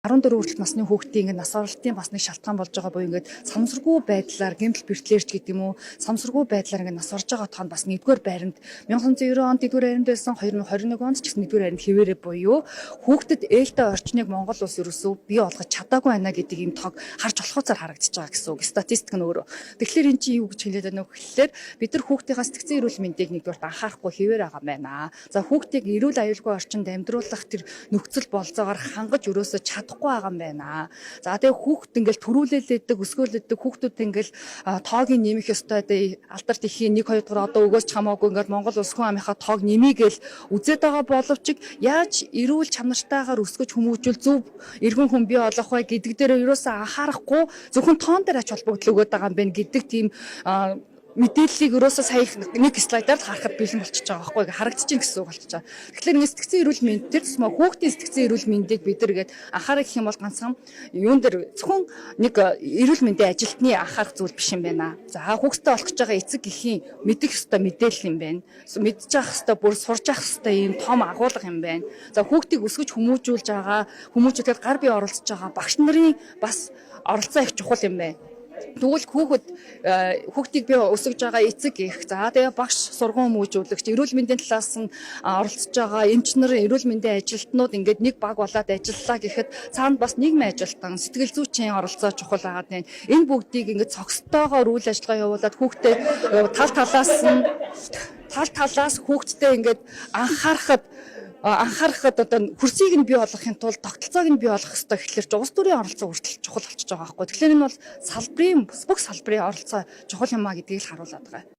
14 хүртэл насны хүүхдийн ингээд нас оролтын бас нэг шалтгаан болж байгаа буюу ингээд самсргүй байдлаар гэмтэл бэртлэрч гэдэг юм уу самсргүй байдлаар ингээд нас орж байгаа тоон бас 1-р байранд 1990 онд 1-р байранд байсан 2021 онд ч гэсэн 1-р байранд хэвээрээ буюу хүүхдэд ээлтэй орчныг Монгол улс ерөөсөө бий болгож чадаагүй байна гэдэг ийм тог харж болохоцоор харагдаж байгаа гэсэн үг. Статистик нь өөрөө. Тэгэхээр эн чинь юу гэж хэлээд байна вэ гэхлээр бид нар хүүхдийнхаа сэтгцэн эрүүл мэндийг нэгдүгээр анхаарахгүй хэвээр байгаа юм байна. За хүүхдийг эрүүл аюулгүй орчинд амьдруулах тэр нөхцөл болцоогоор хангаж ерөөсөө чадахгүй байгаа юм байна. За тэгээ хүүхд ингээл төрүүлээлээдэг, өсгөөлөдөг хүүхдүүд ингээл тоогийн нэмэх ёстой алдарт ихийн 1 2 дугаар одоо өгөөс чамаагүй ингээл Монгол улс хүн амынхаа тоог нэмийгээл үзээд байгаа боловч яаж эрүүл чанартайгаар өсгөж хүмүүжүүл зөв эргэн хүн бий болох вэ гэдэг дээр ерөөсөө анхаарахгүй зөвхөн тоон дээр ач холбогдол өгöd байгаа юм байна гэдэг тийм мэдээллийг ерөөсөө сая нэг слайдаар харахад бэлэн болчихж байгаа байхгүй харагдчихээн гэсэн үг болчихж байгаа. Тэгэхээр ингэ сэтгцэн эрүүл мэнд тэр тусмаа хүүхдийн сэтгцэн эрүүл мэндийг бид нэгээд анхаарах гэх юм бол ганцхан юун дээр зөвхөн нэг эрүүл мэндийн ажилтны анхаарах зүйл биш юм байна. За хүүхдэд олох гэж байгаа эцэг эхийн мэдэх ёстой мэдээлэл юм байна. Мэдж авах ёстой бүр сурж авах ёстой ийм том агуулга юм байна. За хүүхдийг өсгөж хүмүүжүүлж байгаа хүмүүжүүлэхэд гар бие оролцож байгаа багш нарын бас оролцоо их чухал юм байна. Тэгвэл хүүхдийг би өсгөж байгаа эцэг их за тэгээ багш сургууль хүмүүжүүлэгч эрүүл мэндийн талаас нь оролцож байгаа эмч нар эрүүл мэндийн ажилтнууд ингээд нэг баг болоод ажиллалаа гэхэд цаана бас нийгмийн ажилтан сэтгэл зүйчийн оролцоо чухал байгаад байна. Энэ бүгдийг ингээд цогцтойгоор үйл ажиллагаа явуулаад хүүхдэд тал талаас хүүхдэд ингээд анхаарахад одоо хөрсийг нь бий болгохын тулд тогтолцоог нь бий болгох хэрэгтэй гэхэлэр улс төрийн оролцоо хүртэл чухал болчихж байгаа байхгүй. Тэгэхээр энэ бол салбарын бүх салбарын оролцоо чухал юм а гэдгийг л харуулад байгаа.